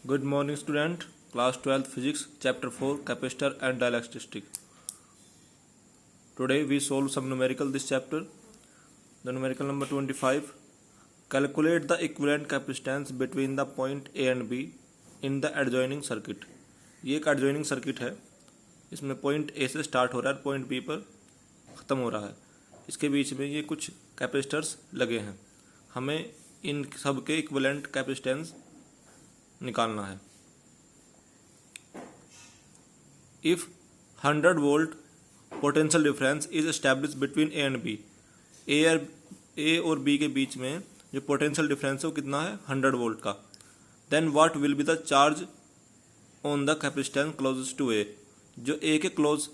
Good morning student, class 12th physics chapter 4 capacitor and dielectric. Today we solve some numerical this chapter. The numerical number 25. Calculate the equivalent capacitance between the point A and B in the adjoining circuit. ये एक adjoining circuit है, इसमें point A से start हो रहा है, point B पर ख़त्म हो रहा है. इसके बीच में ये कुछ कैपेसिटर्स लगे हैं. हमें इन सब के इक्विवेलेंट कैपेसिटेंस निकालना है. If 100 volt potential difference is establish between A and B, A और बी के बीच में जो पोटेंशियल डिफरेंस है वो कितना है 100 वोल्ट का. Then what will be the charge on the capacitance closest to A. जो ए के क्लोज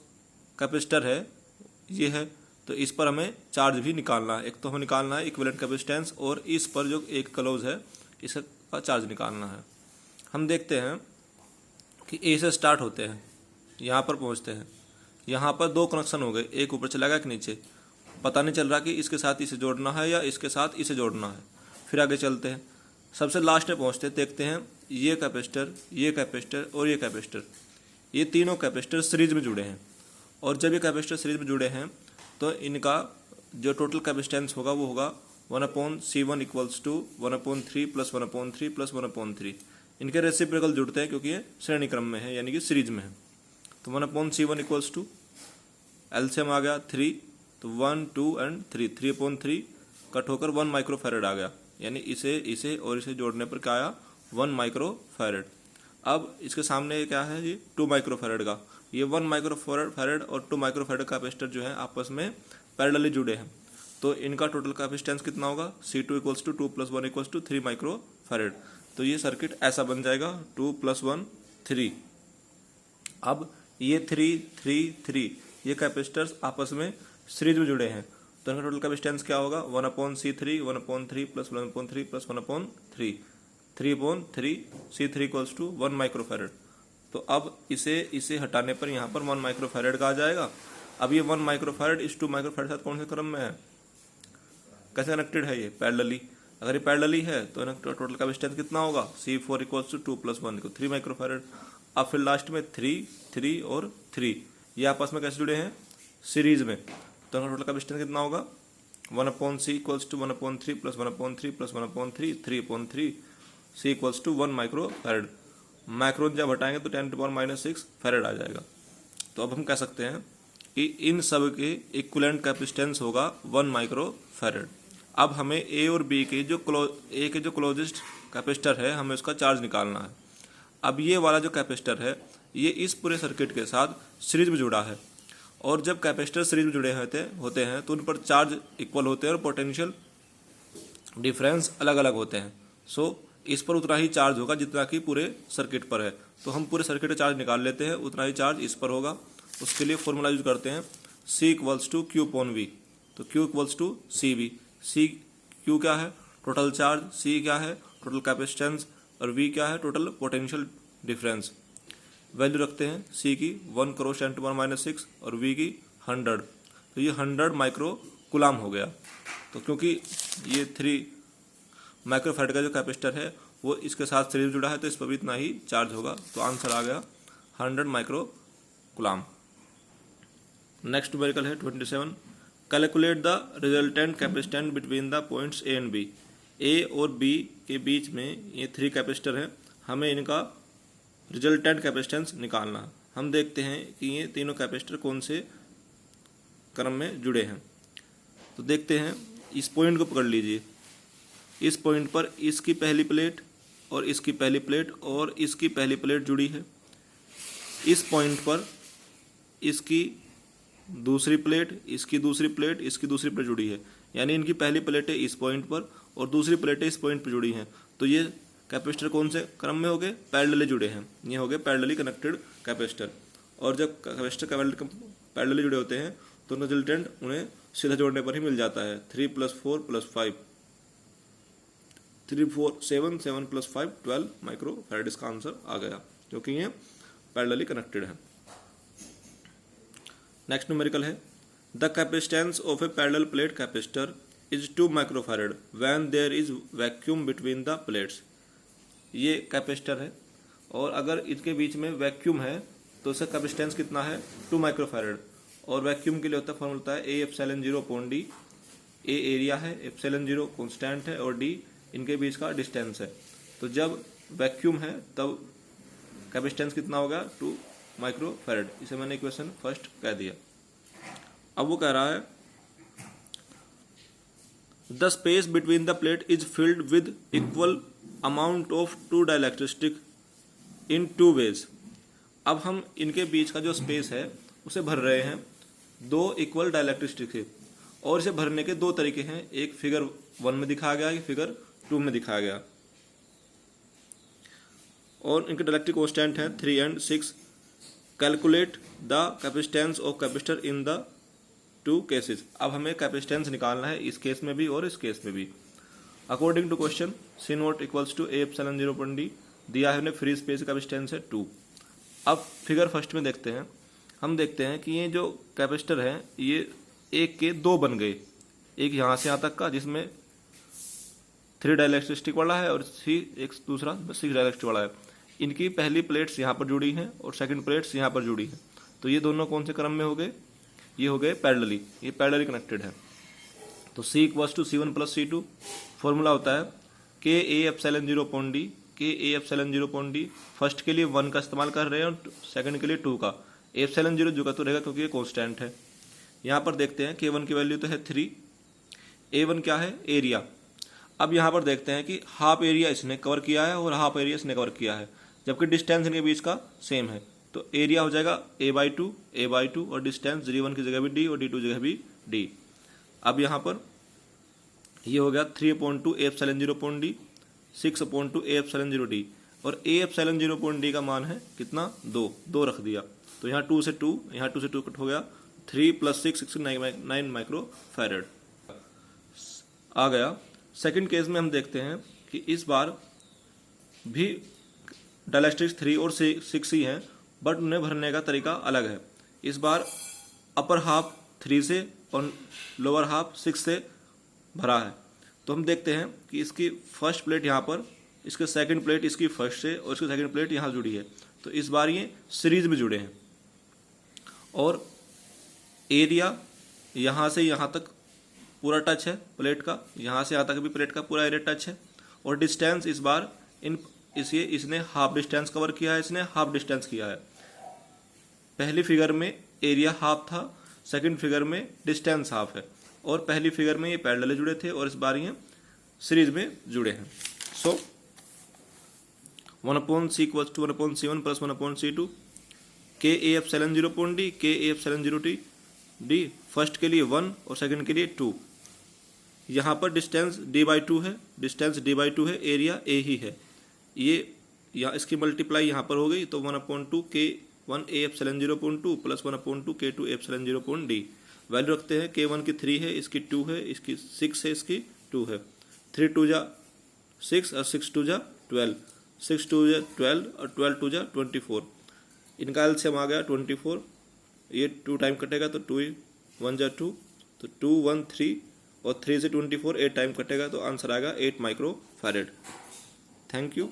कैपेसिटर है ये है, तो इस पर हमें चार्ज भी निकालना है. एक तो हमें निकालना है इक्विवेलेंट कैपेसिटेंस और इस पर जो एक क्लोज है इसका चार्ज निकालना है. हम देखते हैं कि ए से स्टार्ट होते हैं, यहाँ पर पहुँचते हैं. यहाँ पर दो कनेक्शन हो गए, एक ऊपर चला गया एक नीचे. पता नहीं चल रहा कि इसके साथ इसे जोड़ना है या इसके साथ इसे जोड़ना है. फिर आगे चलते हैं, सबसे लास्ट में पहुँचते देखते हैं ये कैपेसिटर और ये कैपेसिटर, ये तीनों कैपेसिटर सीरीज में जुड़े हैं. और जब ये कैपेसिटर सीरीज में जुड़े हैं तो इनका जो टोटल कैपेसिटेंस होगा वो होगा 1/C1 इक्वल्स टू 1/3 + 1/3 + 1/3. इनके रेसिप्रोकल जुड़ते हैं क्योंकि ये श्रेणी क्रम में है, यानी कि सीरीज में है. तो 1/C1 इक्वल्स टू एलसीएम आ गया 3, तो 1 2 एंड 3, 3/3 कट होकर 1 माइक्रोफैरड आ गया, यानी इसे और इसे जोड़ने पर क्या आया 1 माइक्रोफैरड. अब इसके सामने क्या है ये 2 माइक्रोफैरड का, ये 1 माइक्रोफैरड और 2 माइक्रोफैरड कैपेसिटर जो है आपस में पैरेलली जुड़े हैं. तो इनका टोटल कैपेसिटेंस कितना होगा C2 equals to 2 + 1 equals to 3 microfarad. तो ये सर्किट ऐसा बन जाएगा 2 + 1 3. अब ये 3 ये कैपेसिटर्स आपस में सीरीज में जुड़े हैं, तो इनका टोटल कैपेसिटेंस क्या होगा 1/C3 1/3 + 1/3 + 1/3 3/3 C3 equals to 1 microfarad. तो अब इसे हटाने पर यहाँ पर 1 माइक्रोफैरड का आ जाएगा. अब ये 1 माइक्रोफैरड इस 2 माइक्रोफैरड साथ कौन से क्रम में है, कैसे कनेक्टेड है ये पैरेलली. अगर ये पैरेलली है तो इनका टोटल कैपेसिटेंस कितना होगा C4 इक्वल्स टू 2 + 1 3 माइक्रोफैरड. अब फिर लास्ट में 3 और 3 ये आपस में कैसे जुड़े हैं सीरीज में, तो इनका टोटल कैपेसिटेंस कितना होगा 1/C equals to 1/3 + 1/3 + 1/3 3/3 C equals to 1 microfarad. माइक्रोन जब हटाएंगे तो 10⁻⁶ फैरड आ जाएगा. तो अब हम कह सकते हैं कि इन सब के इक्विवेलेंट कैपेसिटेंस होगा 1 माइक्रोफैरड. अब हमें ए और बी के जो क्लोजेस्ट कैपेसिटर है हमें उसका चार्ज निकालना है. अब ये वाला जो कैपेसिटर है ये इस पूरे सर्किट के साथ सीरीज में जुड़ा है, और जब कैपेसिटर सीरीज में जुड़े होते हैं तो उन पर चार्ज इक्वल होते हैं और पोटेंशियल डिफरेंस अलग अलग होते हैं. सो इस पर उतना ही चार्ज होगा जितना कि पूरे सर्किट पर है. तो हम पूरे सर्किट का चार्ज निकाल लेते हैं, उतना ही चार्ज इस पर होगा. उसके लिए फॉर्मूला यूज करते हैं C इक्वल्स टू Q/V. तो Q equals to CV. Q क्या है टोटल चार्ज, C क्या है टोटल कैपेसिटेंस और V क्या है टोटल पोटेंशियल डिफरेंस. वैल्यू रखते हैं C की 1 × 10⁻⁶ और V की 100. तो ये 100 माइक्रो कूलाम हो गया. तो क्योंकि ये 3 माइक्रोफैरड का जो कैपेसिटर है वो इसके साथ सीरीज जुड़ा है तो इस पर भी इतना ही चार्ज होगा. तो आंसर आ गया 100 माइक्रो कूलाम. नेक्स्ट न्यूमेरिकल है 27. Calculate the resultant capacitance between the points A and B. A और बी के बीच में ये 3 कैपेसिटर हैं, हमें इनका रिजल्टेंट कैपेसिटेंस निकालना है. हम देखते हैं कि ये तीनों कैपेसिटर कौन से क्रम में जुड़े हैं. तो देखते हैं, इस पॉइंट को पकड़ लीजिए. इस पॉइंट पर इसकी पहली प्लेट और इसकी पहली प्लेट और इसकी पहली प्लेट जुड़ी है. इस पॉइंट पर इसकी दूसरी प्लेट, इसकी दूसरी प्लेट, इसकी दूसरी प्लेट जुड़ी है, यानी इनकी पहली प्लेटें इस पॉइंट पर और दूसरी प्लेटें इस पॉइंट पर जुड़ी हैं. तो ये कैपेसिटर कौन से क्रम में हो गए पैरेलली जुड़े हैं, ये हो गए पैरेलली कनेक्टेड कैपेसिटर. और जब कैपेसिटर पैरेलली जुड़े होते हैं तो रिजल्टेंट उन्हें सीधा जोड़ने पर ही मिल जाता है. 3 + 4 + 5 3 4 7 7 + 5 12 माइक्रोफैरड इसका आंसर आ गया, क्योंकि ये पैरेलली कनेक्टेड है. नेक्स्ट न्यूमेरिकल है the capacitance of a parallel plate capacitor is 2 microfarad when there is vacuum between the plates. ये कैपेसिटर है, और अगर इसके बीच में वैक्यूम है तो इसका कैपेसिटेंस कितना है 2 माइक्रोफैरड। और वैक्यूम के लिए होता फॉर्मूला होता है ए एप्सिलॉन 0 अपॉन डी। ए एरिया है, एप्सिलॉन 0 कांस्टेंट है और डी इनके बीच का डिस्टेंस है। तो जब वैक्यूम है तब कैपेसिटेंस कितना होगा 2 माइक्रोफैरड। इसे मैंने इक्वेशन फर्स्ट कह दिया। अब वो कह रहा है the space between the plate is filled with equal amount of 2 dielectric in 2 ways. अब हम इनके बीच का जो स्पेस है उसे भर रहे हैं 2 इक्वल डाइलेक्ट्रिक से, और इसे भरने के 2 तरीके हैं। एक फिगर 1 में दिखाया गया, एक फिगर 2 में दिखाया गया। और इनके डाइलेक्ट्रिक कांस्टेंट हैं 3 and 6। Calculate the capacitance of capacitor in the 2 cases. अब हमें कैपेसिटेंस निकालना है इस केस में भी और इस केस में भी। According to question C naught equals to A epsilon 0 upon D दिया है हमने, फ्री स्पेस कैपेसिटेंस है 2। अब फिगर फर्स्ट में देखते हैं, हम देखते हैं कि ये जो कैपेसिटर है ये एक के 2 बन गए। एक यहाँ से यहाँ तक का जिसमें 3 डाइलेक्ट्रिक वाला है और एक दूसरा 6 डाइलेक्ट्रिक वाला है। इनकी पहली प्लेट्स यहाँ पर जुड़ी हैं और सेकंड प्लेट्स यहाँ पर जुड़ी हैं। तो ये दोनों कौन से क्रम में हो गए? ये हो गए पैरेलली, ये पैरेलली कनेक्टेड है। तो C equals to C1 plus C2। Formula होता है K A epsilon 0 upon D. K A epsilon 0 upon D first के लिए 1 का इस्तेमाल कर रहे हैं और सेकंड के लिए 2 का। एप्सिलॉन 0 जो का तो रहेगा क्योंकि ये कांस्टेंट है। यहाँ पर देखते हैं K1 की वैल्यू तो है 3। A1 क्या है? एरिया। अब यहाँ पर देखते हैं कि हाफ एरिया इसने कवर किया है और हाफ एरिया इसने कवर किया है, जबकि डिस्टेंस इनके बीच का सेम है। तो एरिया हो जाएगा a/2 और डिस्टेंस d1 की जगह भी d और d2 जगह भी d। अब यहाँ पर ये हो गया 3/2 a epsilon 0 upon D, 6/2 a epsilon 0 D. और a एप्सिलॉन 0 अपॉन डी का मान है कितना? 2 रख दिया। तो यहाँ 2 से 2, यहाँ 2 से 2 कट हो गया। 3 + 6 9 माइक्रोफैरड आ गया। सेकंड केस में हम देखते हैं कि इस बार भी डाइलेक्ट्रिक्स 3 और 6 ही हैं, बट उन्हें भरने का तरीका अलग है। इस बार अपर हाफ 3 से और लोअर हाफ 6 से भरा है। तो हम देखते हैं कि इसकी फर्स्ट प्लेट यहाँ पर, इसके सेकंड प्लेट इसकी फर्स्ट से और इसकी सेकंड प्लेट यहाँ जुड़ी है। तो इस बार ये सीरीज में जुड़े हैं और एरिया यहाँ से यहाँ तक पूरा टच है प्लेट का, यहाँ से यहाँ तक भी प्लेट का पूरा एरिया टच है। और डिस्टेंस इस बार इसने हाफ डिस्टेंस कवर किया है, इसने हाफ डिस्टेंस किया है। पहली फिगर में एरिया हाफ था, सेकंड फिगर में डिस्टेंस हाफ है। और पहली फिगर में ये पैरेलल जुड़े थे और इस बार ये सीरीज में जुड़े हैं। So 1/C equals to 1/C1 plus 1/C2। K A epsilon 0 upon D, K A epsilon 0 D first के लिए 1 और सेकंड के लिए 2। यहाँ पर डिस्टेंस d/2 है, डिस्टेंस d/2 है, एरिया a ही है। ये यहाँ इसकी मल्टीप्लाई यहाँ पर हो गई तो 1/2 K1 a epsilon 0 upon 2 plus 1/2 K2 epsilon 0 upon D. Value रखते हैं K1 की 3 है, इसकी 2 है, इसकी 6 है, इसकी 2 है। 3 2 जा 6 और 6 2 जा 12, 6 2 जा 12 और 12 2 जा 24। इनका एलसीएम आ गया 24। ये 2 टाइम कटेगा तो 2 1 जा 2, तो 2 1 3 और 3 से 24 8 टाइम कटेगा तो आंसर आएगा 8 माइक्रोफैरड। Thank you.